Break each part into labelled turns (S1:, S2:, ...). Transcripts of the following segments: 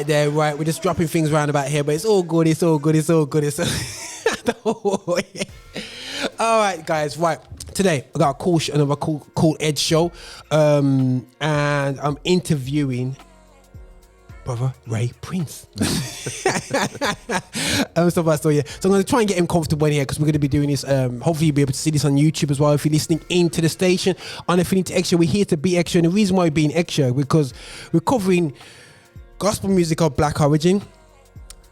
S1: right there, right. We're just dropping things around about here, but it's all good. It's all good. It's all good. It's all... All right, guys. Right. Today, I got a cool another cool Edge show. And I'm interviewing brother Ray Prince. So I'm going to try and get him comfortable in here because we're going to be doing this. Hopefully, you'll be able to see this on YouTube as well if you're listening into the station. And if you need to extra, we're here to be extra. And the reason why we're being extra because we're covering gospel music of black origin.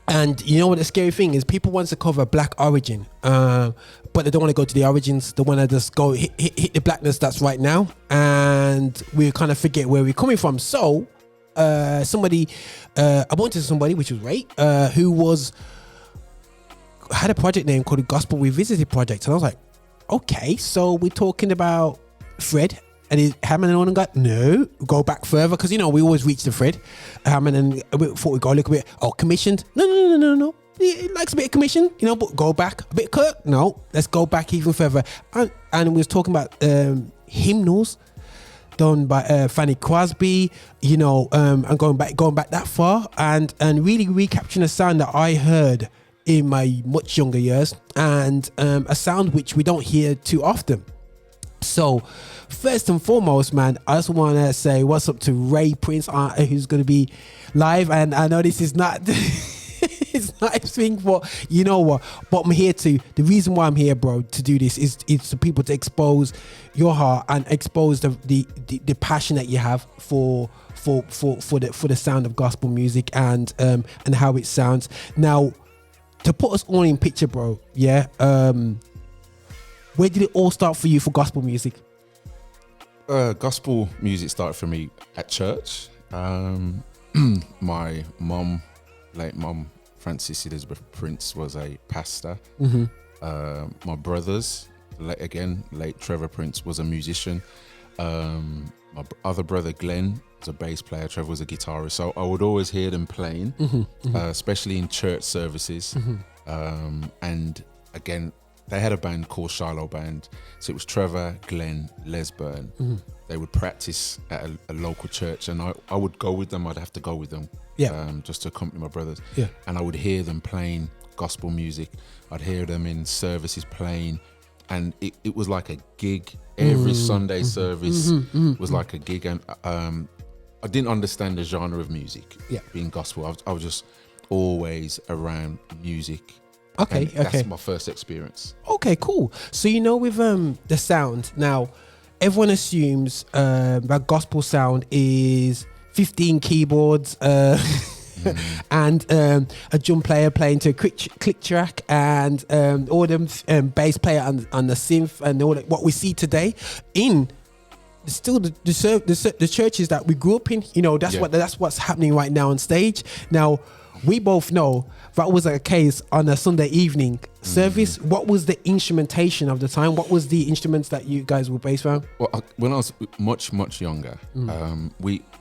S1: And you know what the scary thing is? People want to cover black origin, but they don't want to go to the origins. They want to just go hit the blackness that's right now. And we kind of forget where we're coming from. So, I wanted somebody, which was Ray, who had a project name called the Gospel Revisited Project. And I was like, okay, so we're talking about Fred and his Hammond and Organ guy. No, go back further because, you know, we always reach the Fred Hammond and we thought we'd go a little bit, commissioned. No. He likes a bit of commission, you know, but go back a bit. Kirk, no, let's go back even further. And we was talking about hymnals done by Fanny Crosby, you know, and going back that far and really recapturing a sound that I heard in my much younger years and a sound which we don't hear too often. So first and foremost, man, I just want to say what's up to Ray Prince, who's going to be live. And I know this is not it's not a thing, but you know what? But I'm here the reason why I'm here, bro, to do this is for people to expose your heart and expose the passion that you have for the sound of gospel music and how it sounds. Now, to put us all in picture, bro, yeah. Where did it all start for you for gospel music?
S2: Gospel music started for me at church. My mum, late mum, Francis Elizabeth Prince, was a pastor. Mm-hmm. My brothers, late Trevor Prince, was a musician. My other brother Glenn was a bass player. Trevor was a guitarist. So I would always hear them playing, especially in church services. Mm-hmm. And again, they had a band called Shiloh Band. So it was Trevor, Glenn, Les Byrne. Mm-hmm. They would practice at a local church and I would go with them. I'd have to go with them just to accompany my brothers. Yeah. And I would hear them playing gospel music. I'd hear them in services playing. And it was like a gig. Every Sunday service was like a gig. And I didn't understand the genre of music being gospel. I was just always around music.
S1: Okay.
S2: That's my first experience.
S1: Okay, cool. So you know with the sound, now everyone assumes that gospel sound is 15 keyboards and a drum player playing to a click track and all them bass player on the synth and all that. What we see today in still the churches that we grew up in, you know, that's what's happening right now on stage. Now we both know that was a case on a Sunday evening service. What was the instrumentation of the time? What was the instruments that you guys were based around?
S2: Well, when I was much younger,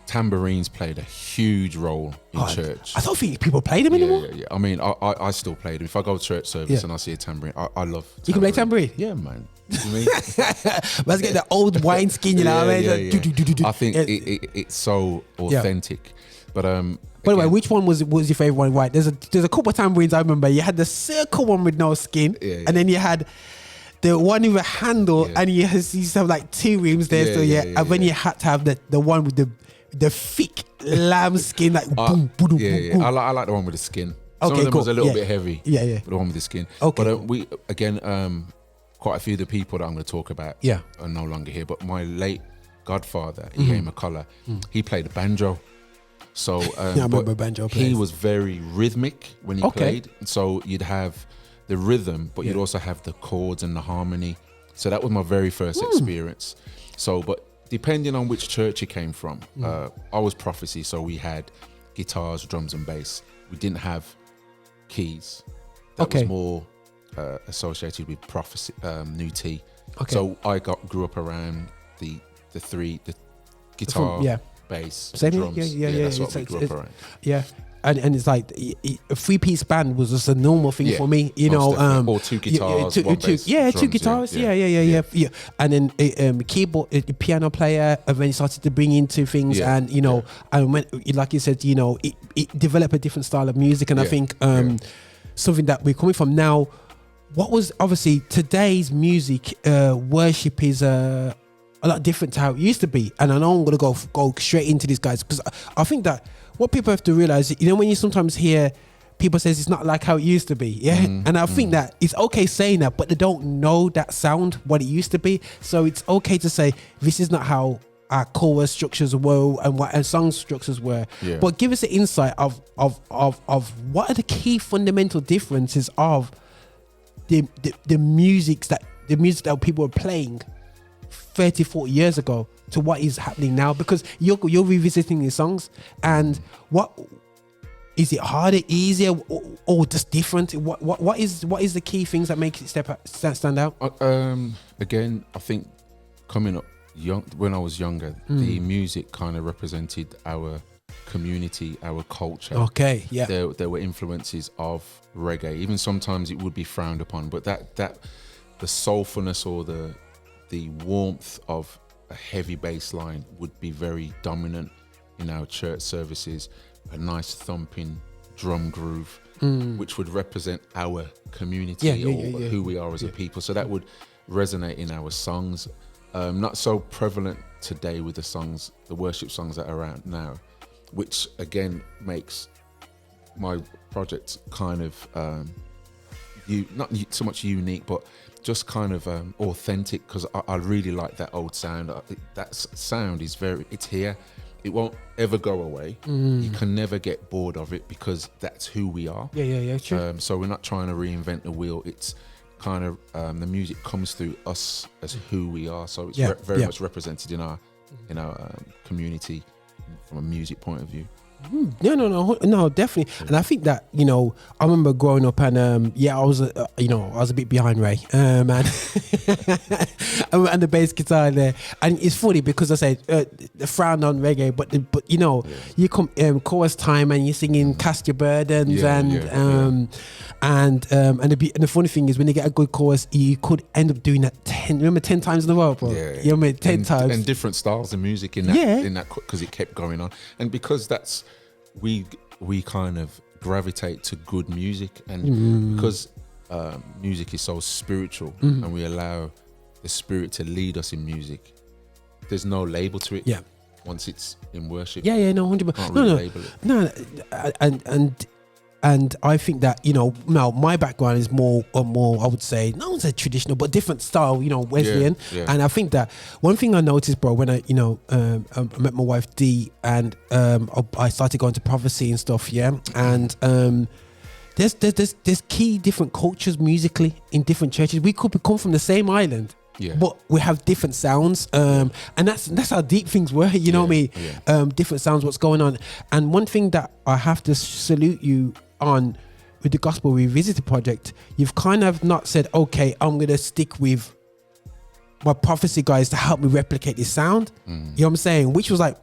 S2: tambourines played a huge role in church.
S1: I don't think people play them anymore.
S2: Yeah. I mean, I still play them. If I go to church service and I see a tambourine, I love tambourine.
S1: You can play tambourine?
S2: Yeah, man. You mean?
S1: Let's get the old wine skin, you know what I mean?
S2: I think it's so authentic. But
S1: by the way, which one was your favorite one? Right, there's a couple of tambourines I remember. You had the circle one with no skin, and then you had the one with a handle, and you used to have like two rims there. And then you had to have the one with the thick lamb skin, like boom.
S2: I like the one with the skin. Some of them was a little bit heavy. Yeah. But the one with the skin. Okay. But we again, quite a few of the people that I'm going to talk about are no longer here. But my late godfather, Ian McCullough, he played the banjo. So
S1: I remember banjo players.
S2: He was very rhythmic when he played. So you'd have the rhythm, but you'd also have the chords and the harmony. So that was my very first experience. So, but depending on which church you came from, I was Prophecy, so we had guitars, drums and bass. We didn't have keys. That was more associated with Prophecy, New T. Okay. So I grew up around the guitar, bass, drums.
S1: Yeah.
S2: That's what we grew up around.
S1: Yeah. and it's like a 3-piece band was just a normal thing for me, you know.
S2: Or two guitars, one bass,
S1: two
S2: drums,
S1: guitars, yeah. And then a keyboard, a piano player, and then he started to bring into things, and you know, and when, like you said, you know, it developed a different style of music, and I think something that we're coming from now. What was obviously today's music, worship is a lot different to how it used to be, and I know I'm gonna go straight into these guys because I think that what people have to realize, you know, when you sometimes hear people says it's not like how it used to be, and I think that it's okay saying that, but they don't know that sound what it used to be, so it's okay to say this is not how our chorus structures were and what our song structures were, but give us an insight of what are the key fundamental differences of the music that people were playing 30, 40 years ago to what is happening now, because you're revisiting these songs, and what is it harder, easier, or just different? What is the key things that make it stand out?
S2: Again, I think coming up when I was younger, the music kind of represented our community, our culture.
S1: Okay, yeah.
S2: There were influences of reggae. Even sometimes it would be frowned upon, but that the soulfulness or the warmth of a heavy bass line would be very dominant in our church services. A nice thumping drum groove, which would represent our community or who we are as a people. So that would resonate in our songs. Not so prevalent today with the worship songs that are out now, which again makes my project kind of not so much unique, but just kind of authentic, because I really like that old sound. That sound is it's here. It won't ever go away. You can never get bored of it because that's who we are.
S1: Yeah, true.
S2: So we're not trying to reinvent the wheel. It's kind of the music comes through us as who we are. So it's very much represented in our community from a music point of view.
S1: No, definitely. And I think that, you know, I remember growing up and I was a bit behind Ray, and and the bass guitar there, and it's funny because I said the frown on reggae, but you know, you come chorus time and you're singing Cast Your Burdens, and the funny thing is when you get a good chorus, you could end up doing that 10 times in a row, bro. You know what I mean? 10 times,
S2: and different styles of music in that because it kept going on, and because that's we kind of gravitate to good music, and because music is so spiritual, and we allow the spirit to lead us in music. There's no label to it. Once it's in worship.
S1: No, 100%.
S2: Label it.
S1: And I think that, you know, now my background is more I would say, not say traditional, but different style, you know, Wesleyan. And I think that one thing I noticed, bro, when I met my wife Dee, and I started going to prophecy and stuff, and there's key different cultures musically in different churches. We could come from the same island, but we have different sounds, and that's how deep things were, you know what I mean? Different sounds, what's going on. And one thing that I have to salute you on with the Gospel Revisited project, you've kind of not said, okay, I'm gonna stick with my prophecy guys to help me replicate this sound. You know what I'm saying? Which was like,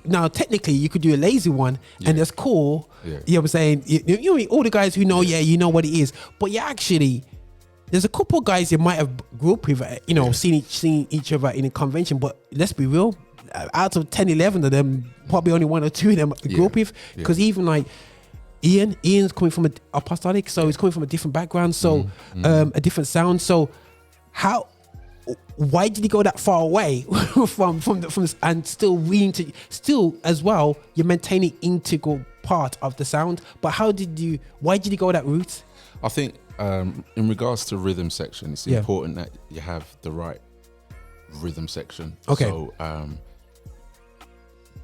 S1: now technically you could do a lazy one, and that's cool. You know what I'm saying? You know, all the guys who know, you know what it is, but you actually, there's a couple of guys you might have grew up with, you know, seen each other in a convention, but let's be real, out of 10, 11 of them, probably only 1 or 2 of them grew up with, because even like Ian's coming from an apostolic, so he's coming from a different background, so a different sound. So why did he go that far away from and still as well, you're maintaining integral part of the sound, but why did you go that route?
S2: I think in regards to rhythm section, it's important that you have the right rhythm section.
S1: Okay.
S2: So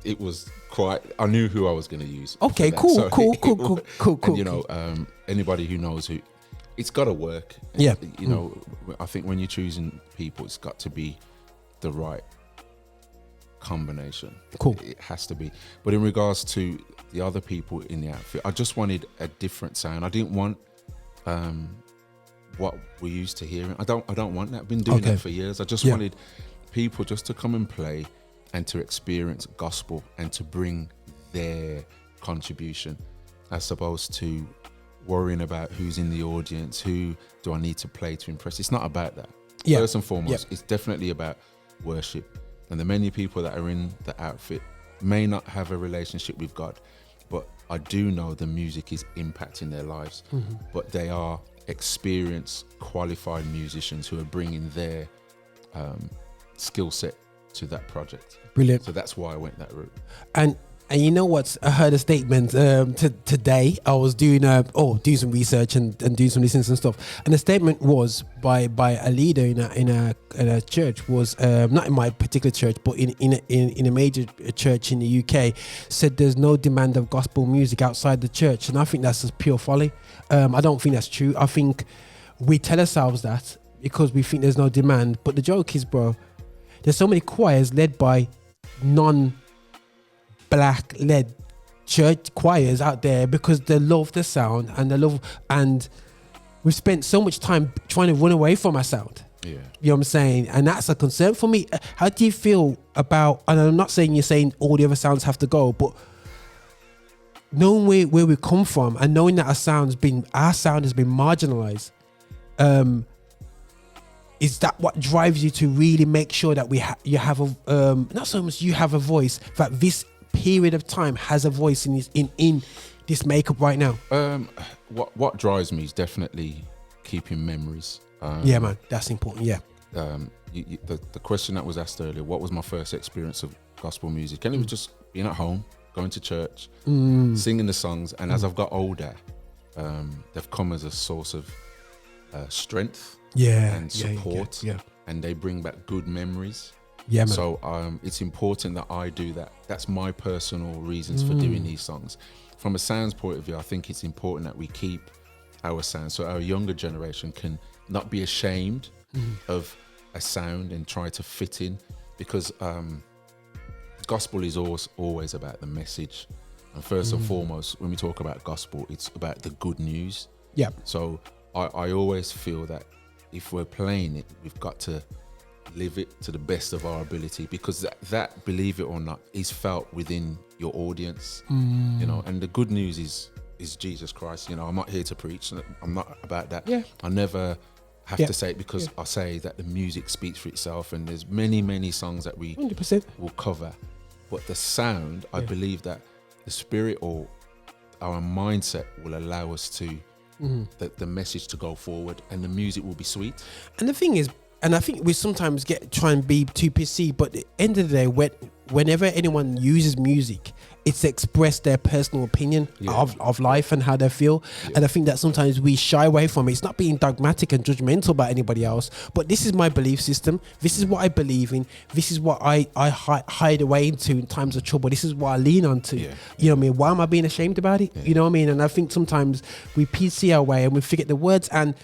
S2: it was I knew who I was going to use.
S1: Okay, cool.
S2: And, you know, anybody who knows who, it's got to work. You know, I think when you're choosing people, it's got to be the right combination.
S1: Cool.
S2: It has to be. But in regards to the other people in the outfit, I just wanted a different sound. I didn't want what we're used to hearing. I don't want that. I've been doing that for years. I just wanted people just to come and play and to experience gospel and to bring their contribution. as opposed to worrying about who's in the audience, who do I need to play to impress. It's not about that.
S1: Yeah.
S2: First and foremost, it's definitely about worship. And the many people that are in the outfit may not have a relationship with God, but I do know the music is impacting their lives. But they are experienced, qualified musicians who are bringing their skill set to that project.
S1: Brilliant.
S2: So that's why I went that route.
S1: And you know what? I heard a statement today. I was doing doing some research and doing some listening and stuff. And the statement was by a leader in a church, was not in my particular church, but in a major church in the UK, said there's no demand of gospel music outside the church. And I think that's just pure folly. I don't think that's true. I think we tell ourselves that because we think there's no demand. But the joke is, bro, there's so many choirs led by non-black led church choirs out there because they love the sound and we've spent so much time trying to run away from our sound.
S2: Yeah.
S1: You know what I'm saying? And that's a concern for me. How do you feel about, and I'm not saying you're saying all the other sounds have to go, but knowing where we come from and knowing that our sound has been marginalized, is that what drives you to really make sure that you have a not so much you have a voice, that this period of time has a voice in this makeup right now?
S2: What drives me is definitely keeping memories.
S1: Yeah, man, that's important. Yeah.
S2: The question that was asked earlier, what was my first experience of gospel music? And it was just being at home, going to church, singing the songs. And as I've got older, they've come as a source of strength and support.
S1: Yeah.
S2: And they bring back good memories.
S1: Yeah, man.
S2: So it's important that I do that. That's my personal reasons for doing these songs. From a sounds point of view, I think it's important that we keep our sound, so our younger generation can not be ashamed of a sound and try to fit in, because gospel is always about the message. And first and foremost, when we talk about gospel, it's about the good news.
S1: Yeah.
S2: So I always feel that if we're playing it, we've got to live it to the best of our ability, because that, believe it or not, is felt within your audience. You know, and the good news is Jesus Christ. You know, I'm not here to preach. I'm not about that.
S1: Yeah.
S2: I never have to say it, because I say that the music speaks for itself, and there's many songs that we
S1: 100%.
S2: will cover. But the sound, I believe that the spirit or our mindset will allow us to the message to go forward, and the music will be sweet.
S1: And the thing is, and I think we sometimes try and be too PC, but at the end of the day, whenever anyone uses music, it's to express their personal opinion of life and how they feel. And I think that sometimes we shy away from it. It's not being dogmatic and judgmental about anybody else, but this is my belief system. This is what I believe in. This is what I hide away into in times of trouble. This is what I lean onto. You know what I mean? Why am I being ashamed about it? You know what I mean? And I think sometimes we PC our way and we forget the words. And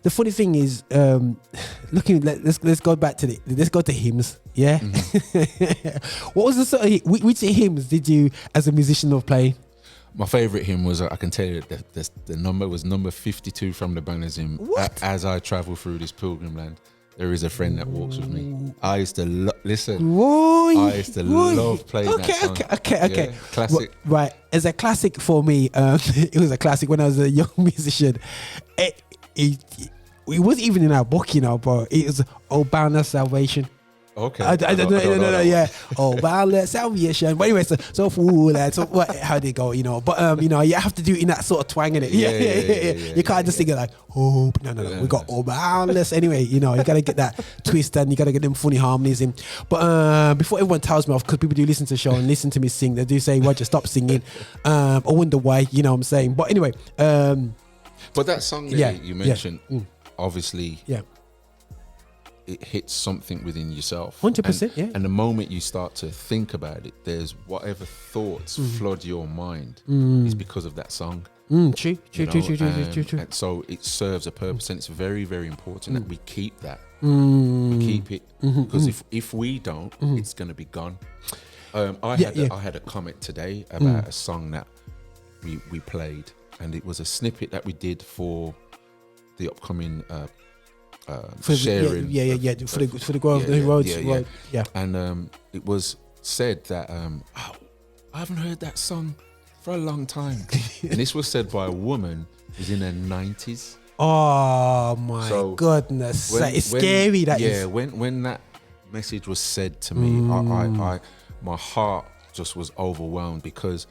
S1: the funny thing is, let's go back to let's go to hymns. Yeah. What was the sort of, which hymns did you, as a musician, love playing?
S2: My favourite hymn was, I can tell you that the number was number 52 from the Bangers hymn. As I travel through this pilgrim land, there is a friend that walks with me. I used to I used to love playing that song.
S1: Okay.
S2: Yeah, classic.
S1: Right. As a classic for me, it was a classic when I was a young musician. It wasn't even in our book, you know, bro. It was "Oh Bound Us Salvation."
S2: Okay.
S1: I don't know. Yeah. "Oh Bound Us Salvation." But anyway, so fool, how did it go, you know? But you know, you have to do it in that sort of twang, in it. Yeah. You can't just sing it like, "Oh, no. We got "Oh Bound Us." Anyway, you know, you gotta get that twist and you gotta get them funny harmonies in. But before everyone tells me off, because people do listen to the show and listen to me sing, they do say, "Roger, stop singing." I wonder why, you know what I'm saying? But anyway,
S2: but that song that you mentioned, obviously, it hits something within yourself.
S1: 100%,
S2: And the moment you start to think about it, there's whatever thoughts flood your mind is because of that song.
S1: True.
S2: And so it serves a purpose, and it's very, very important that we keep that. We keep it, because if we don't, it's going to be gone. I had a comment today about a song that we played. And it was a snippet that we did for the upcoming sharing.
S1: For the Grosvenor Road Studios.
S2: And it was said that I haven't heard that song for a long time. And this was said by a woman who's in her 90s.
S1: Oh my goodness. It's scary, that is.
S2: Yeah, when that message was said to me, my heart just was overwhelmed, because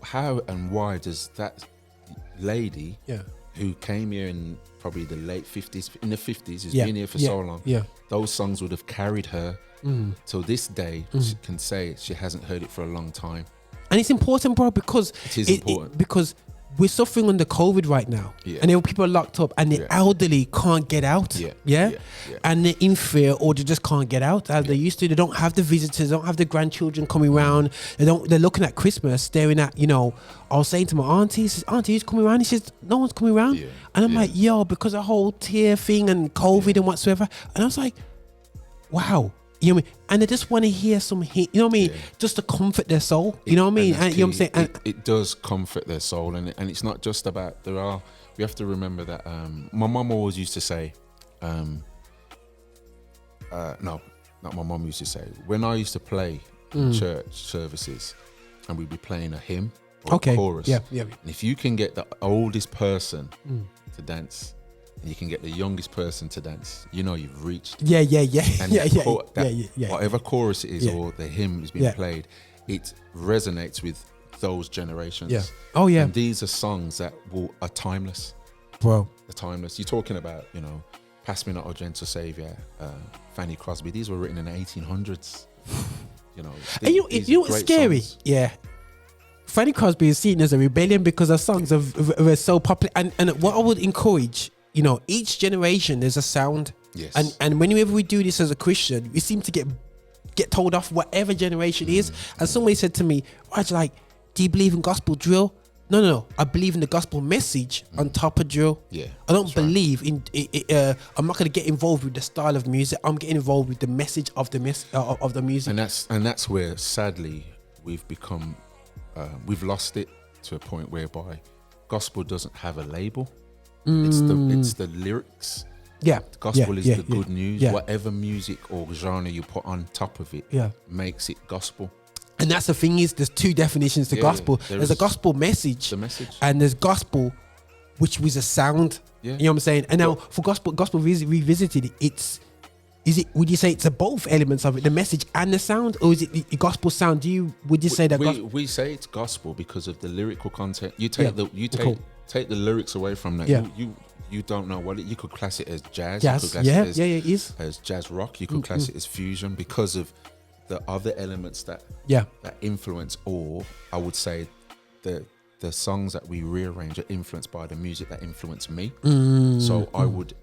S2: how and why does that lady who came here in probably the late 50s, in the 50s, has been here for so long, those songs would have carried her till this day. She can say she hasn't heard it for a long time.
S1: And it's important, bro, because
S2: it is important.
S1: Because we're suffering under COVID right now, and there people are locked up, and the elderly can't get out, and they're in fear, or they just can't get out as they used to. They don't have the visitors, they don't have the grandchildren coming around. They're looking at Christmas, staring at, you know. I was saying to my auntie, "Auntie, who's coming around?" He says, "No one's coming around," and I'm like, "Yo," because of the whole tear thing and COVID and whatsoever. And I was like, "Wow." You know what I mean? And they just want to hear some hit, you know what I mean? Just to comfort their soul, you know what I mean? And, you know what I'm saying? And
S2: it does comfort their soul, and it's not just about, we have to remember that, my mum always used to say, no, not my mum used to say, when I used to play in church services, and we'd be playing a hymn or a chorus, and if you can get the oldest person to dance, and you can get the youngest person to dance, you know you've reached.
S1: And
S2: whatever chorus it is or the hymn is being played, it resonates with those generations. And these are songs that are timeless.
S1: Bro.
S2: They're timeless. You're talking about, you know, Pass Me Not, O Gentle Saviour, Fanny Crosby. These were written in the 1800s. You know.
S1: And you know what's scary?
S2: Songs.
S1: Yeah. Fanny Crosby is seen as a rebellion because her songs are so popular. And what I would encourage, you know, each generation there's a sound.
S2: Yes.
S1: And whenever we do this as a Christian, we seem to get told off whatever generation is. And somebody said to me, "Raj, like, do you believe in gospel drill?" No. I believe in the gospel message on top of drill.
S2: Yeah.
S1: I don't believe in. I'm not going to get involved with the style of music. I'm getting involved with the message of the music.
S2: And that's where sadly we've become. We've lost it to a point whereby gospel doesn't have a label. It's the lyrics.
S1: Yeah.
S2: Gospel is the good news. Whatever music or genre you put on top of it makes it gospel.
S1: And that's the thing is, there's two definitions to gospel. There's a gospel message, and there's gospel, which was a sound. You know what I'm saying? And now for gospel revisited, would you say it's both elements of it, the message and the sound, or is it the gospel sound? Would you say that
S2: we say it's gospel because of the lyrical content? You take take the lyrics away from that. You don't know what you could class it as jazz. You could class it as, as jazz rock. You could class it as fusion because of the other elements that influence, or I would say the songs that we rearrange are influenced by the music that influenced me. So I would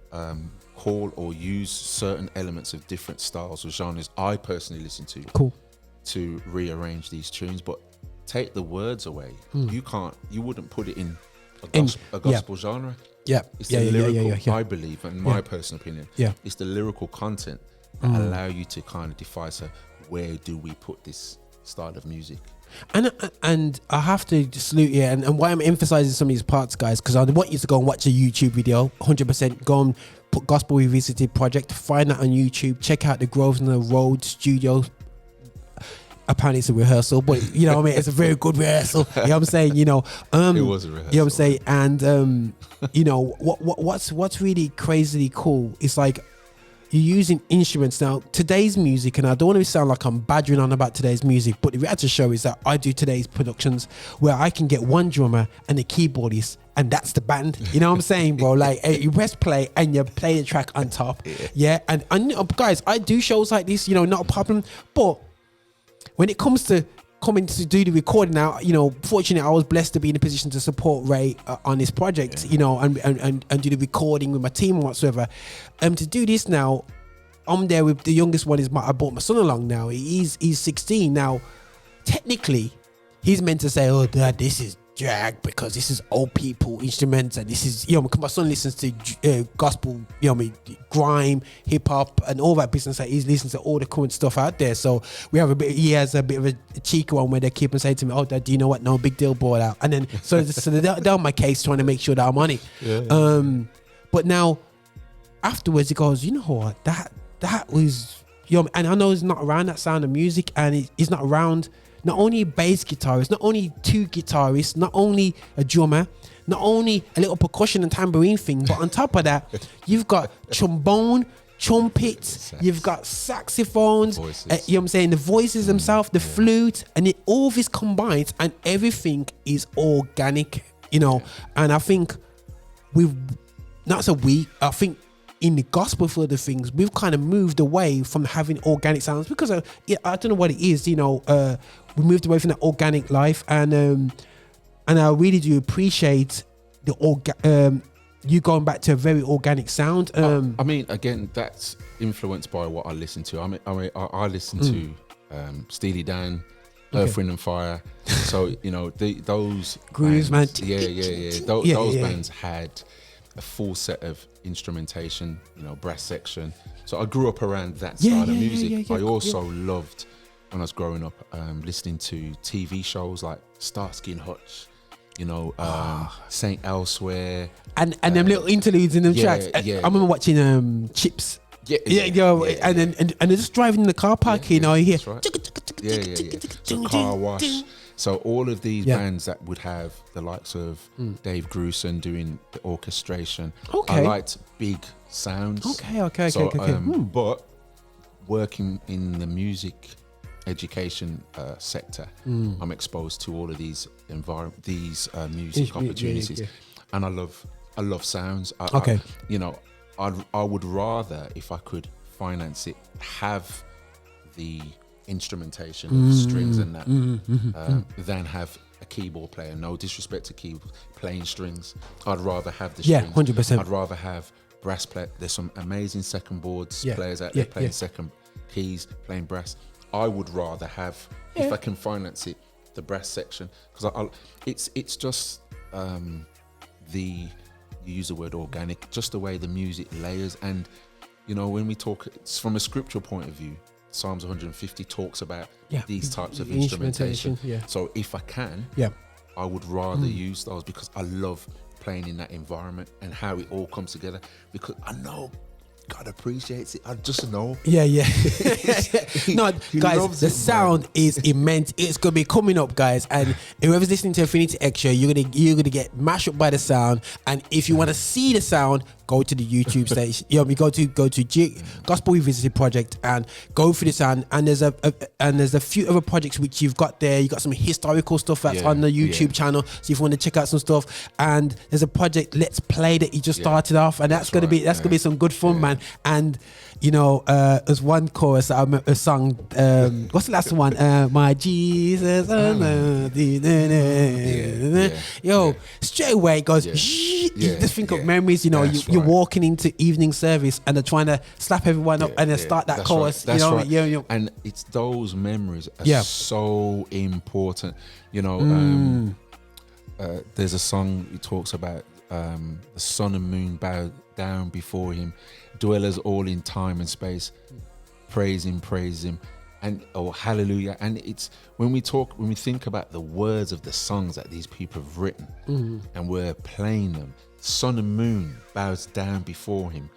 S2: call or use certain elements of different styles or genres I personally listen to to rearrange these tunes, but take the words away. You wouldn't put it in a gospel genre. It's the lyrical, I believe, in my personal opinion, it's the lyrical content that allow you to kind of define, so where do we put this style of music?
S1: And I have to salute you, and why I'm emphasizing some of these parts, guys, because I want you to go and watch a YouTube video. 100% go and put Gospel Revisited Project, find that on YouTube, check out the Grosvenor Road Studios. Apparently it's a rehearsal, but you know what I mean, it's a very good rehearsal. You know what I'm saying? You know,
S2: it was a rehearsal.
S1: You know what I'm saying? And you know what's really crazily cool is like you're using instruments now. Today's music, and I don't want to sound like I'm badgering on about today's music, but the reality show is that I do today's productions where I can get one drummer and a keyboardist, and that's the band. You know what I'm saying, bro? Like you press play and you play the track on top. And guys, I do shows like this, you know, not a problem, but when it comes to coming to do the recording now, you know, fortunately I was blessed to be in a position to support Ray on this project, you know, and do the recording with my team and whatsoever. To do this now, I'm there with the youngest one. I brought my son along now. He's 16 now. Technically, he's meant to say, "Oh, Dad, this is drag because this is old people instruments, and this is, you know, because my son listens to gospel, you know, grime, hip hop, and all that business. Like, he listens to all the current stuff out there. So he has a bit of a cheeky one where they keep on saying to me, "Oh, Dad, do you know what? No big deal, brought out." And then so they're on my case trying to make sure that I'm on it. But now afterwards, he goes, "You know what? That was, you know," and I know he's not around that sound of music, and he's not around not only a bass guitarist, not only 2 guitarists, not only a drummer, not only a little percussion and tambourine thing, but on top of that, you've got trombone, trumpets, you've got saxophones, you know what I'm saying, the voices themselves, the flute, and all this combines, and everything is organic, you know. And I think I think in the gospel field of things, we've kind of moved away from having organic sounds because I don't know what it is, you know. We moved away from that organic life, and I really do appreciate you going back to a very organic sound.
S2: I mean, again, that's influenced by what I listen to. I listen to Steely Dan, Earth, Wind and Fire. So, you know, those
S1: grooves, man.
S2: Those bands had a full set of instrumentation, you know, brass section. So I grew up around that style of music. I also loved, when I was growing up, listening to TV shows like Starsky and Hutch, you know, Saint Elsewhere, and them little interludes in them tracks. I remember watching Chips. And they're just driving in the car park, you know, you hear so Car Wash. So all of these bands that would have the likes of Dave Grusin doing the orchestration. I liked big sounds. But working in the music education sector, I'm exposed to all of these music opportunities, and I love sounds. I would rather, if I could finance it, have the instrumentation of strings and that than have a keyboard player. No disrespect to keyboard playing strings, I'd rather have the strings.
S1: 100%.
S2: I'd rather have brass play. There's some amazing second boards players out there playing second keys, playing brass. I would rather have, if I can finance it, the brass section, because it's just you use the word organic, just the way the music layers. And you know, when we talk, it's from a scriptural point of view, Psalms 150 talks about these types of instrumentation. So if I can, I would rather use those, because I love playing in that environment and how it all comes together, because I know God appreciates it. I just know. No, guys, the sound is immense. It's gonna be coming up, guys, and whoever's listening to Affinity Xtra, you're gonna get mashed up by the sound. And if you want to see the sound, go to the YouTube station. Go to Gospel Revisited Project and go through the sound. And there's a few other projects which you've got there. You got some historical stuff that's on the YouTube channel. So if you want to check out some stuff, and there's a project Let's Play that you just started off, and that's gonna be some good fun, man. And you know, there's one chorus that I remember, a song. What's the last one? My Jesus, straight away it goes. You just think of memories. You know, you're walking into evening service and they're trying to slap everyone up and then start that chorus. Right.
S1: You know,
S2: and it's those memories are so important. You know, there's a song that talks about the sun and moon bow down before him, dwellers all in time and space, praise him, and hallelujah. And it's when we think about the words of the songs that these people have written, and we're playing them, sun and moon bows down before him,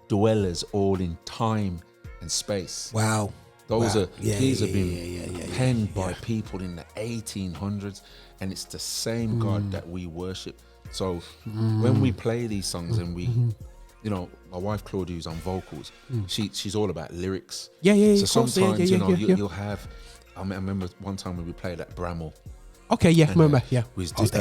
S2: dwellers all in time and space.
S1: Wow.
S2: These have been penned by people in the 1800s, and it's the same God that we worship. So when we play these songs and we, you know, my wife Claudia, who's on vocals, she's all about lyrics. So sometimes, you'll have. I remember one time when we played at Bramall.
S1: Remember.
S2: We did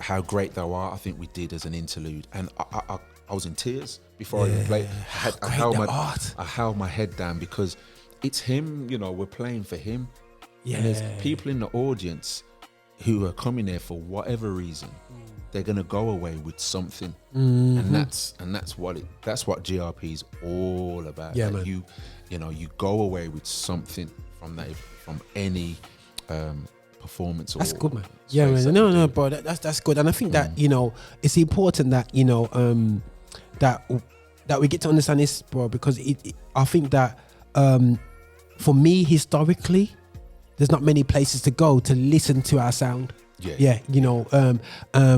S2: How Great Thou Art. I think we did as an interlude, and I was in tears before I even played. I held my head down because it's him. You know, we're playing for him, and there's people in the audience who are coming there for whatever reason. They're gonna go away with something, and that's what GRP is all about. Man. You go away with something from any performance.
S1: That's good, man. Man. No, bro. That's good, and I think that it's important that that we get to understand this, bro, because I think that for me historically, there's not many places to go to listen to our sound. Yeah, you know,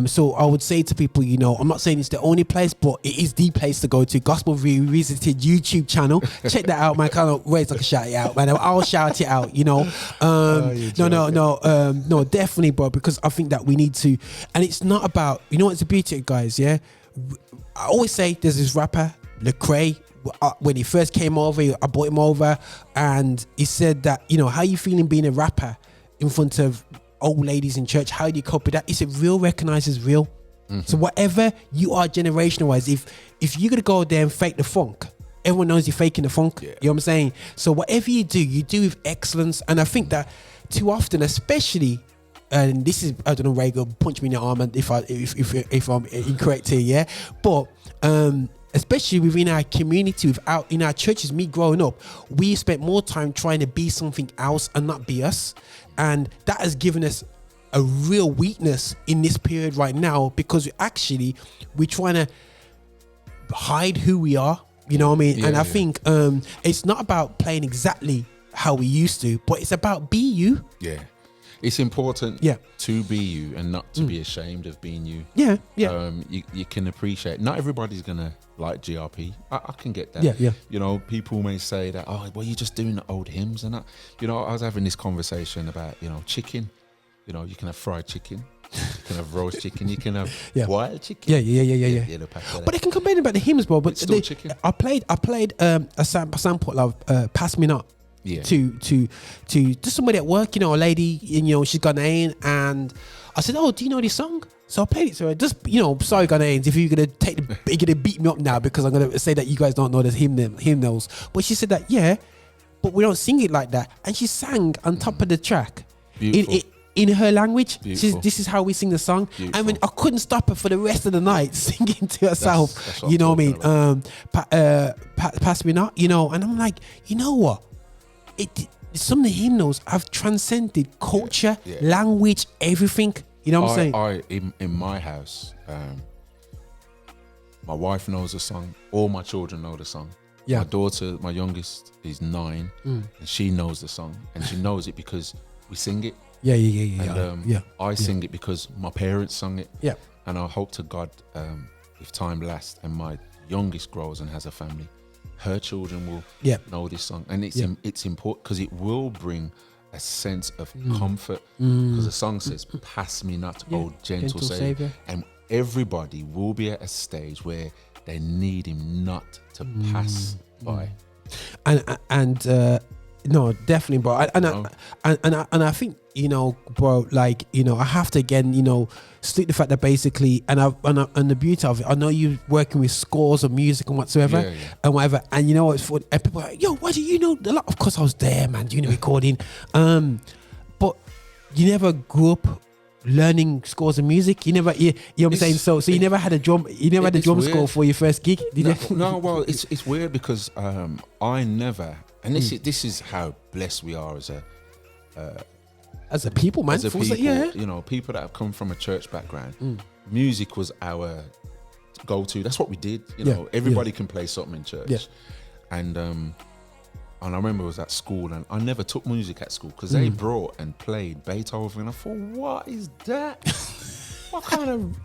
S1: so I would say to people, you know, I'm not saying it's the only place, but it is the place to go to. Gospel Revisited YouTube channel. Check that out, man. Kind of ways I can shout it out, man. I'll shout it out, you know. No, definitely, bro, because I think that we need to, and it's not about, you know, what's the beauty, guys, yeah? I always say there's this rapper, Lecrae. When he first came over, I brought him over, and he said that, you know, how you feeling being a rapper in front of old ladies in church? How do you cope with that? He said real recognizes real. So whatever you are generational wise, if you're gonna go there and fake the funk, everyone knows you're faking the funk. You know what I'm saying? So whatever you do with excellence. And I think that too often, especially, and this is, I don't know, Ray, go punch me in the arm and if I'm incorrect here, yeah, but especially within our community, in our churches, me growing up, we spent more time trying to be something else and not be us. And that has given us a real weakness in this period right now, because we're trying to hide who we are, you know what I mean? I think it's not about playing exactly how we used to, but it's about be you. Yeah.
S2: It's important to be you and not to be ashamed of being you. You can appreciate, not everybody's gonna like GRP. I can get that. You know, people may say that, oh, well, you're just doing the old hymns and that. You know, I was having this conversation about, you know, chicken. You know, you can have fried chicken, you can have roast chicken, you can have wild chicken. But they can complain about the hymns, bro. But
S1: it's still chicken. I played a sample of Pass Me Not. To somebody at work, you know, a lady, and, you know, she's Ghanaian, and I said, oh, do you know this song? So I played it to her. Just, you know, sorry Ghanaians, if you're gonna beat me up now because I'm gonna say that you guys don't know the hymnals. But she said that, yeah, but we don't sing it like that. And she sang on top of the track in her language. This is how we sing the song. Beautiful. I mean, I couldn't stop her for the rest of the night singing to herself. That's you know what I mean? Pass Me Not, you know, and I'm like, you know what? Some of the hymnals have transcended culture, language, everything. You know what I'm
S2: saying? In my house, my wife knows the song. All my children know the song. My daughter, my youngest, is 9, and she knows the song, and she knows it because we sing it. I sing it because my parents sung it. And I hope to God, if time lasts and my youngest grows and has a family, her children will know this song. And it's important because it will bring a sense of comfort, because the song says, pass me not, oh gentle Savior. And everybody will be at a stage where they need him not to pass by. And no, definitely, bro. And I think, you know, bro, like, you know, I have to again, you know, stick the fact that basically, and the beauty of it, I know you're working with scores of music and whatsoever, and whatever, and you know what's funny, and people are like, yo, why do you know a lot? Of course I was there, man, doing the recording, but you never grew up learning scores of music. You know what I'm saying? So you never had a drum, score for your first gig, did you? No, well, it's weird because I never, and this is how blessed we are
S1: as a people, man.
S2: As a people, you know, people that have come from a church background, music was our go-to. That's what we did. You know, everybody can play something in church. And I remember I was at school, and I never took music at school because they brought and played Beethoven, and I thought, what is that? What kind of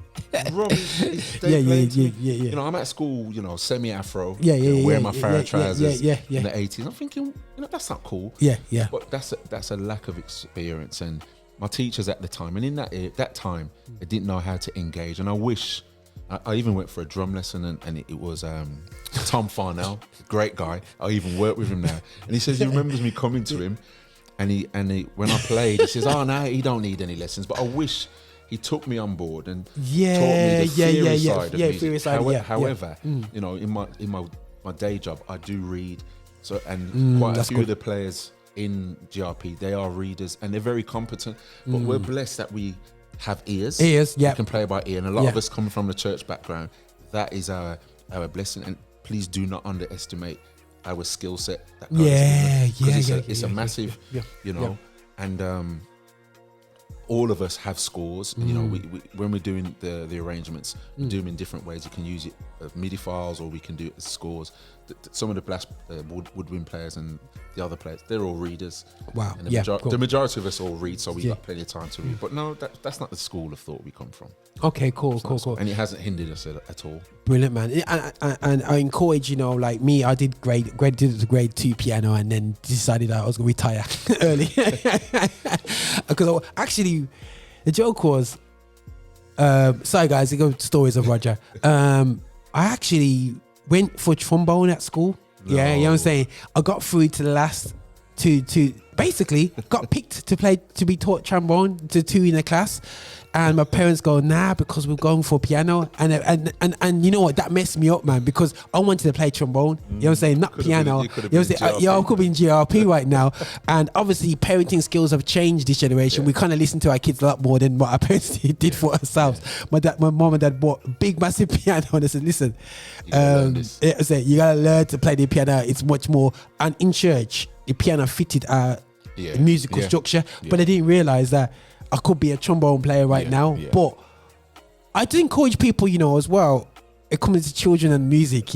S2: rubbish is they playing to me? You know, I'm at school, you know, semi-afro, wearing my Farrah trousers in the 80s. I'm thinking, you know, that's not cool. But that's a lack of experience. And my teachers at the time, and in that time, they didn't know how to engage. And I wish, I even went for a drum lesson, and it was Tom Farnell, great guy. I even work with him now. And he says he remembers me coming to him, and he when I played, he says, oh, no, he don't need any lessons. But I wish he took me on board and taught me the theory side of music. However, you know, in my day job, I do read. So, and quite a few of the players in GRP, they are readers and they're very competent. But we're blessed that we have ears. We can play by ear, and a lot of us come from the church background. That is our blessing. And please do not underestimate our skill set. It's a massive, you know, and all of us have scores. You know, we when we're doing the arrangements, we do them in different ways. You can use it as MIDI files, or we can do it as scores. Some of the woodwind players and the other players, they're all readers.
S1: Wow.
S2: And the majority of us all read, so we've got plenty of time to read. But no, that's not the school of thought we come from.
S1: Okay, cool.
S2: And it hasn't hindered us at all.
S1: Brilliant, man. And I encourage, you know, like me, I did grade 2 piano, and then decided that I was going to retire early. Because actually, the joke was, sorry guys, I go stories of Roger. I actually went for trombone at school. No. Yeah, you know what I'm saying? I got through to the last to basically got picked to be taught trombone to 2 in a class. And my parents go, nah, because we're going for piano. And you know what? That messed me up, man, because I wanted to play trombone. You know what I'm saying? Not piano. You know what I'm saying? Yeah, I could be in GRP right now. And obviously, parenting skills have changed this generation. We kind of listen to our kids a lot more than what our parents did for ourselves. My mom and dad bought a big, massive piano, and they said, listen, you gotta learn to play the piano. It's much more. And in church, the piano fitted our musical structure, but I didn't realize that I could be a trombone player right now. But I do encourage people, you know, as well, it comes to children and music,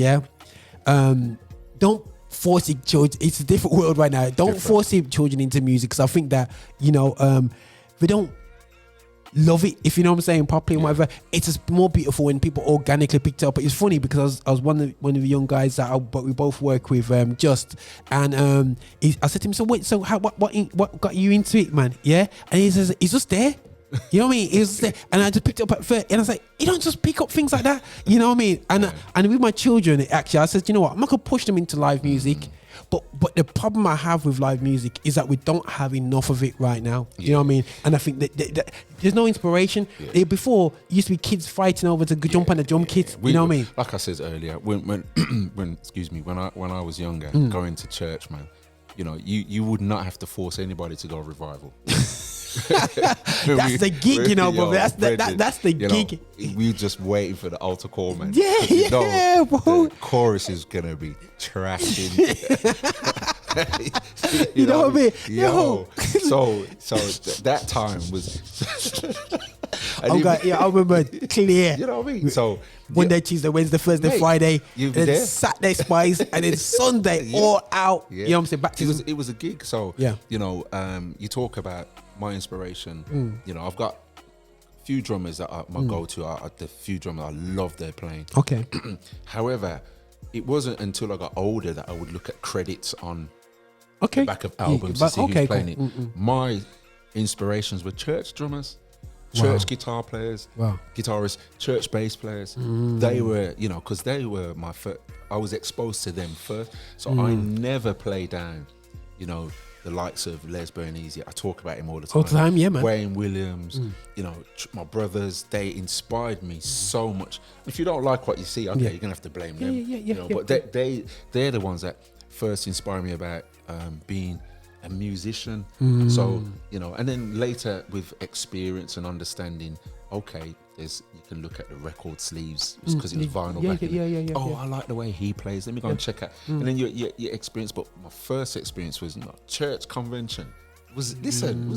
S1: don't force your children. It's a different world right now. Don't force your children into music, because I think that, you know, they don't love it, if you know what I'm saying, properly and whatever. It's just more beautiful when people organically picked it up. But it's funny because I was one of the young guys that we both work with, Just, and I said to him, so wait, so what got you into it, man? Yeah, and he says, he's just there. You know what I mean? He was just there, and I just picked it up at first, and I was like, you don't just pick up things like that, you know what I mean? And with my children, actually, I said, you know what, I'm not gonna push them into live music. But the problem I have with live music is that we don't have enough of it right now. You know what I mean? And I think that there's no inspiration. Before, it used to be kids fighting over to jump on the drum kit. You know what I mean?
S2: Like I said earlier, when I was younger, going to church, man, you know, you would not have to force anybody to go revival.
S1: That's the gig, you know, bro. That's the gig.
S2: We just waiting for the altar call, man.
S1: Yeah, bro.
S2: The chorus is gonna be trashing.
S1: you know what I mean?
S2: Yo. So that time was.
S1: I remember clear.
S2: You know what I mean? So
S1: Monday, Tuesday, Wednesday, Thursday, Friday, and then Saturday Spice, and then Sunday all out. You know what I'm saying? Baptism.
S2: It was a gig. So you know, you talk about my inspiration. You know, I've got a few drummers that are my go-to. Are the few drummers I love their playing.
S1: Okay.
S2: However, it wasn't until I got older that I would look at credits on the back of albums to see who's playing it. My inspirations were church drummers, church guitar players, guitarists, church bass players. They were, you know, because they were my first. I was exposed to them first, so I never play down, you know, the likes of Les Bernese. I talk about him all the time. Yeah, man. Wayne Williams, you know, my brothers, they inspired me so much. If you don't like what you see, okay, you're gonna have to blame them. You know, but they're the ones that first inspired me about being a musician. So, you know, and then later with experience and understanding, okay, you can look at the record sleeves because it was vinyl. I like the way he plays. Let me go and check out. And then your experience. But my first experience was not church convention. It was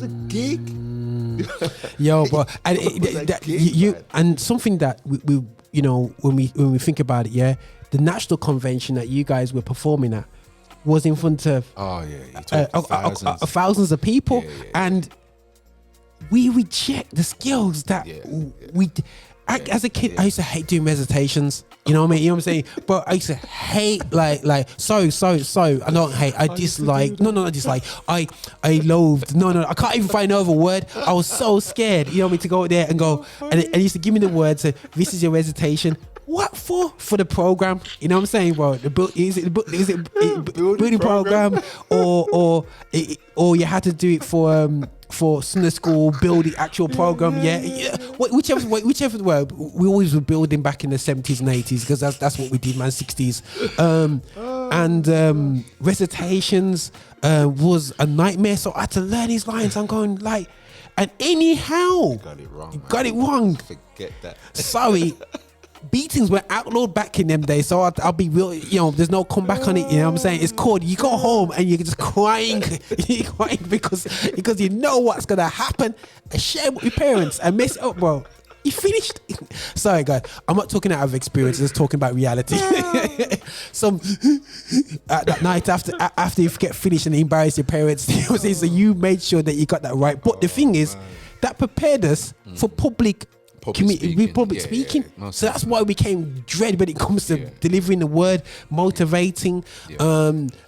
S2: a gig.
S1: Yo, but and something that we you know, when we think about it, the national convention that you guys were performing at was in front of thousands of people, and we reject the skills that as a kid, I used to hate doing recitations. You know what I mean? You know what I'm saying? But I used to hate so. I don't hate. I dislike. No, dislike. I loathed. No. I can't even find another word. I was so scared. You know what I mean? To go there and go, and he used to give me the word. Say, this is your recitation. What for? For the program? You know what I'm saying, bro? Is it building program or you had to do it for Sunday school, build the actual program? Whichever way. We always were building back in the 70s and 80s because that's what we did, man. 60s. And recitations was a nightmare. So I had to learn these lines. I'm going like, and anyhow,
S2: you got it wrong.
S1: Forget that. Sorry. beatings were outlawed back in them days, so I'll be real. You know, there's no comeback on it. You know what I'm saying? It's called. You go home and you're just crying, you're crying because you know what's gonna happen. And share with your parents and mess it up, bro. You finished. Sorry, guys. I'm not talking out of experience. I'm just talking about reality. Some that night after you get finished and embarrass your parents, so you made sure that you got that right. But the thing is, that prepared us for public speaking. No, so that's why we came dread when it comes to delivering the word, motivating,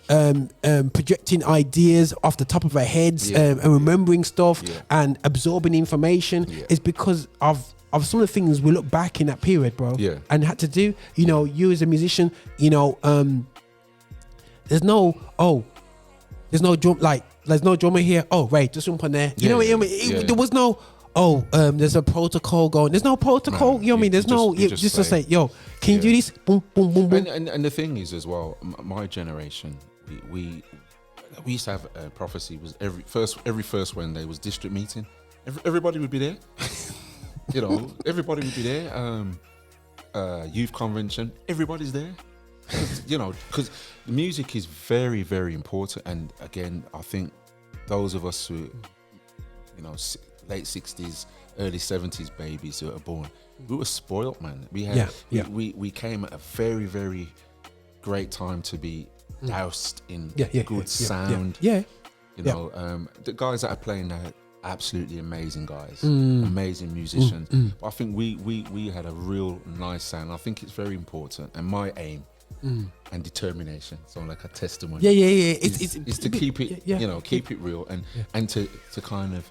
S1: projecting ideas off the top of our heads, and remembering stuff and absorbing information is because of some of the things we look back in that period, bro, and had to do. You know, you as a musician, you know, there's no drum, like there's no drummer here. Oh, right, just jump on there. You know what I mean? There was no. There's a protocol going. There's no protocol. You know what I mean? There's just to say, yo, can you do this? Boom, boom, boom, boom.
S2: And the thing is as well, my generation, we used to have a prophecy. Was every first Wednesday was district meeting. Everybody would be there. You know, everybody would be there. Youth convention, everybody's there. You know, because the music is very, very important. And again, I think those of us who, you know, late 60s, early 70s babies who are born, we were spoiled, man. We had we came at a very, very great time to be doused in good sound. You know, the guys that are playing now, absolutely amazing guys, amazing musicians. But I think we had a real nice sound. I think it's very important. And my aim and determination, so like a testimony. It's to keep it, you know, keep it real and to kind of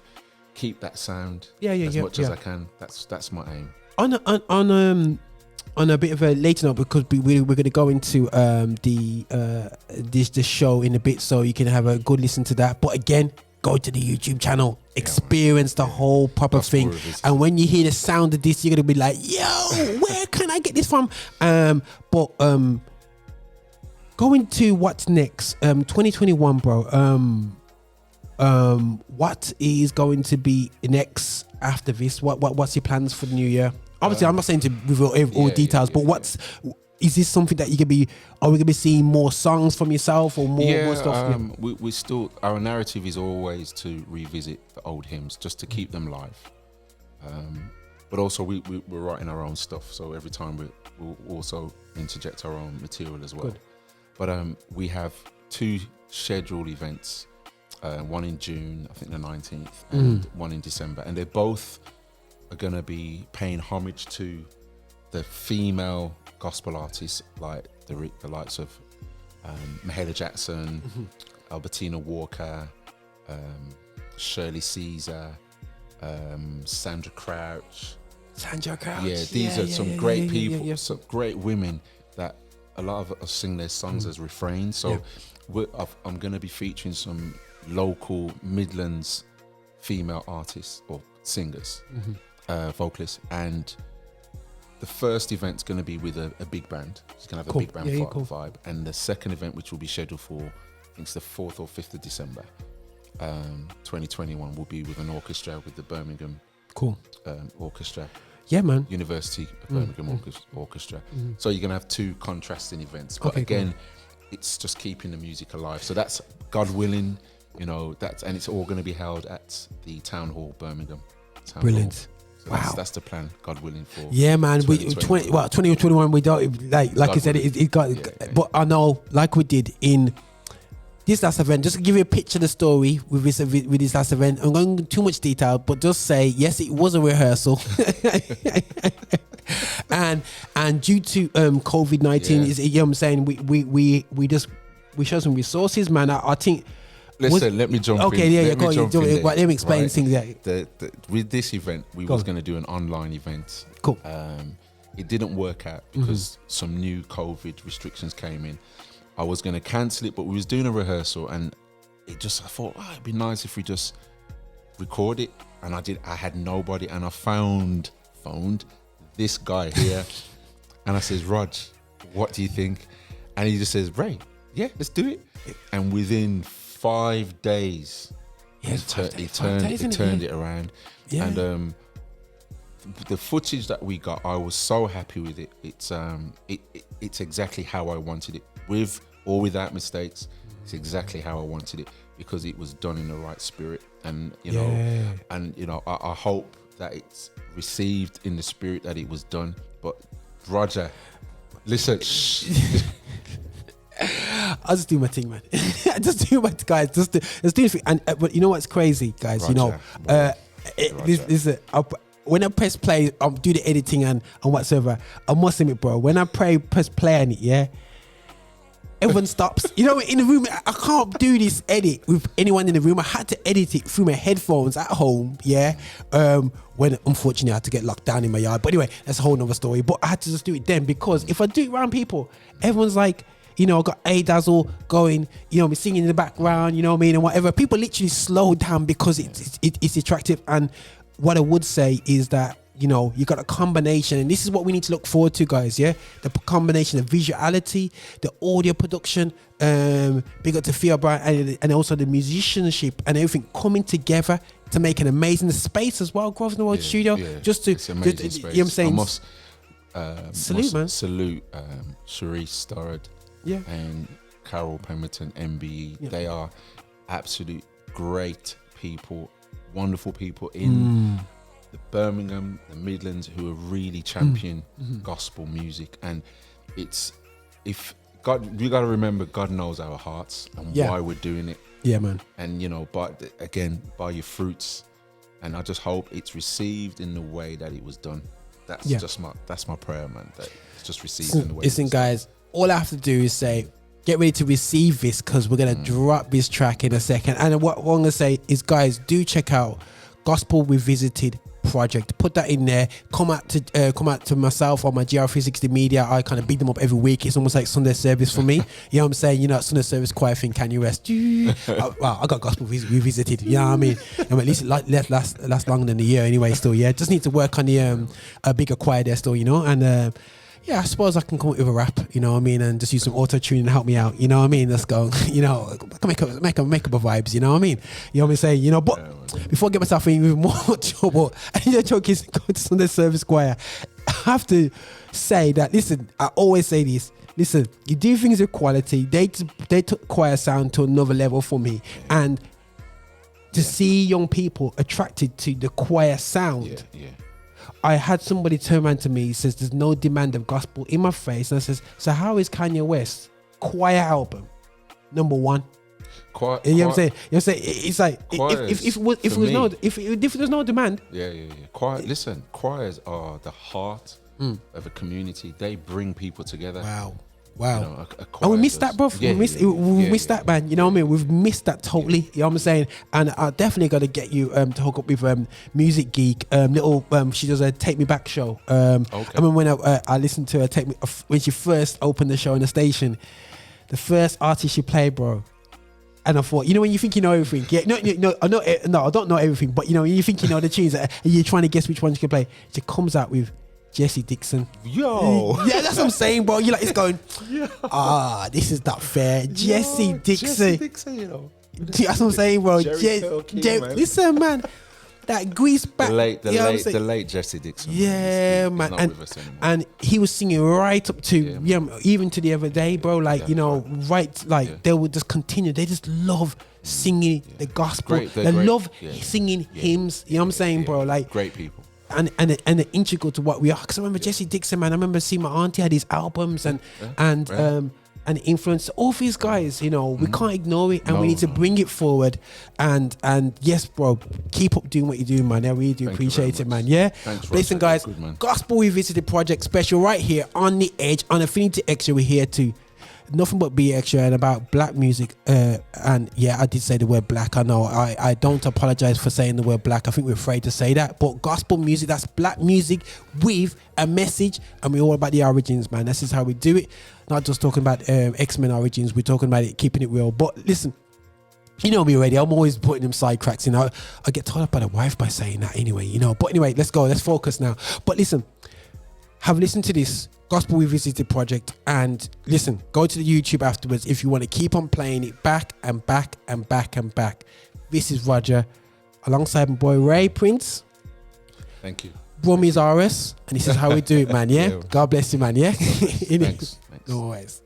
S2: keep that sound as much as I can. That's my aim. On a bit of a later note, because we're going to go into this show in a bit, so you can have a good listen to that. But again, go to the YouTube channel, experience the whole proper thing, and when you hear the sound of this, you're going to be like, yo, where can I get this from? But going to what's next, 2021, bro. What is going to be next after this? What's your plans for the new year? Obviously, I'm not saying to reveal all details, but is this something that are we gonna be seeing more songs from yourself or more stuff? We still, our narrative is always to revisit the old hymns just to keep them live. But also we're writing our own stuff, so every time we'll also interject our own material as well. Good. But we have 2 scheduled events. One in June, I think the 19th, and one in December, and they both are going to be paying homage to the female gospel artists, like the likes of Mahalia Jackson, Albertina Walker, Shirley Caesar, Sandra Crouch. Yeah, these are some great people, some great women that a lot of us sing their songs as refrains. So I'm going to be featuring some local Midlands female artists or singers, vocalists, and the first event's going to be with a big band. It's going to have a big band vibe, and the second event, which will be scheduled for, I think it's the 4th or 5th of December, 2021, will be with an orchestra, with the Birmingham Orchestra. Yeah, man. University of Birmingham Orchestra. So you're going to have 2 contrasting events, but again, it's just keeping the music alive. So that's, God willing, you know, and it's all going to be held at the Town Hall, Birmingham. Brilliant. So that's the plan, God willing, for
S1: man. 2021 we don't like God you said it got but I know, like we did in this last event, just to give you a picture of the story with this last event, I'm going into too much detail, but just say yes, it was a rehearsal. and due to COVID-19, is, you know what I'm saying, we show some resources, man. I think.
S2: Listen, let me jump in.
S1: Okay, go on. Let me explain things.
S2: With this event, we was going to do an online event.
S1: Cool.
S2: It didn't work out because some new COVID restrictions came in. I was going to cancel it, but we was doing a rehearsal, and I thought, it'd be nice if we just record it. And I had nobody, and I phoned this guy here, and I says, Rog, what do you think? And he just says, Ray, yeah, let's do it. And within 5 days, he turned it around. And the footage that we got, I was so happy with it. It's exactly how I wanted it, with or without mistakes. It's exactly how I wanted it, because it was done in the right spirit, and I hope that it's received in the spirit that it was done. But Roger, listen.
S1: I'll just do my thing, man. Just do my guys. Just do the thing. And but you know what's crazy, guys?
S2: Roger,
S1: when I press play, I'll do the editing and whatsoever. I must admit, bro, when I press play on it, yeah, everyone stops. You know, in the room, I can't do this edit with anyone in the room. I had to edit it through my headphones at home, yeah. When unfortunately I had to get locked down in my yard. But anyway, that's a whole nother story. But I had to just do it then, because if I do it around people, everyone's like, you know, I got A Dazzle going, you know, me singing in the background, you know what I mean, and whatever. People literally slow down because it's attractive. And what I would say is that, you know, you got a combination, and this is what we need to look forward to, guys. Yeah, the combination of visuality, the audio production, big up to Theo Brian, and also the musicianship and everything coming together to make an amazing space as well. Grosvenor Road Studio, just to,
S2: it's amazing
S1: just,
S2: space.
S1: You know what I'm saying?
S2: I must salute Cherise Storrod, and Carol Pemberton, MBE. They are absolute great people, wonderful people in the Birmingham, the Midlands, who are really champion gospel music. And it's, if God, you got to remember, God knows our hearts and why we're doing it.
S1: Yeah, man.
S2: And, you know, but again, by your fruits. And I just hope it's received in the way that it was done. That's just my prayer, man. That it's just received in the way.
S1: Listen, guys, all I have to do is say, get ready to receive this, because we're gonna drop this track in a second. And what I'm gonna say is, guys, do check out Gospel Revisited project. Put that in there. Come out to myself on my GR360 media. I kind of beat them up every week. It's almost like Sunday service for me. You know what I'm saying? You know, Sunday service choir thing. Can you rest? I got Gospel Revisited. You know what I mean? And at least it last longer than a year anyway. Still, yeah. Just need to work on the a bigger choir there still. You know, and yeah, I suppose I can come up with a rap, you know what I mean, and just use some auto tune and help me out, you know what I mean. Let's go, you know, make up a vibes, you know what I mean. You know what I'm saying, you know. But before I get myself in even more trouble, and the joke is go to Sunday service choir, I have to say that, listen, I always say this. Listen, you do things with quality. They took choir sound to another level for me, and to see young people attracted to the choir sound. I had somebody turn around to me, he says, there's no demand of gospel, in my face. And I says, so how is Kanye West choir album #1?
S2: Choir,
S1: you know what I'm saying? You know what I'm saying? It's like, if there's no demand.
S2: Choir, listen, choirs are the heart of a community. They bring people together.
S1: Wow.
S2: You know,
S1: and we missed that, bro. We missed that, man. You know what I mean? We've missed that totally. You know what I'm saying? And I definitely got to get you to hook up with Music Geek. She does a Take Me Back show. I remember when I listened to her when she first opened the show on the station, the first artist she played, bro. And I thought, you know, when you think you know everything, I don't know everything, but you know, when you think you know the tunes, and you're trying to guess which ones you can play, she comes out with Jesse Dixon.
S2: Yo.
S1: Yeah, that's what I'm saying, bro. You're like, it's going, this is not fair. Jesse Dixon, you know. That's what I'm saying, bro. Listen, man. That grease back.
S2: The late Jesse Dixon.
S1: Yeah, man. And he was singing right up to, even to the other day, bro. Like, you know, they would just continue. They just love singing the gospel. They love singing hymns. You know what I'm saying, bro? Like,
S2: great people.
S1: And the integral to what we are, because I remember Jesse Dixon, man. I remember seeing my auntie had his albums and the influence. All these guys, you know, we can't ignore it, and we need to bring it forward. And yes, bro, keep up doing what you're doing, man. I really do appreciate it, man. Yeah.
S2: Thanks,
S1: listen, guys,
S2: good,
S1: Gospel Revisited project special right here on the edge on Affinity Xtra. We're here to nothing but be extra and about black music, and yeah, I did say the word black. I know I don't apologize for saying the word black. I think we're afraid to say that, but gospel music, that's black music with a message, and we're all about the origins, man. This is how we do it, not just talking about X-Men origins. We're talking about it, keeping it real. But listen, you know me already, I'm always putting them side cracks, you know. I get told up by the wife by saying that anyway, you know. But anyway, let's go, let's focus now. But listen, have listened to this Gospel Revisited project, and listen, go to the YouTube afterwards if you want to keep on playing it back and back and back and back. This is Roger alongside my boy Ray Prince.
S2: Thank you.
S1: Brummies RS, and this is how we do it, man. Yeah.
S2: Yeah.
S1: God bless you, man. Yeah.
S2: Thanks.
S1: Always.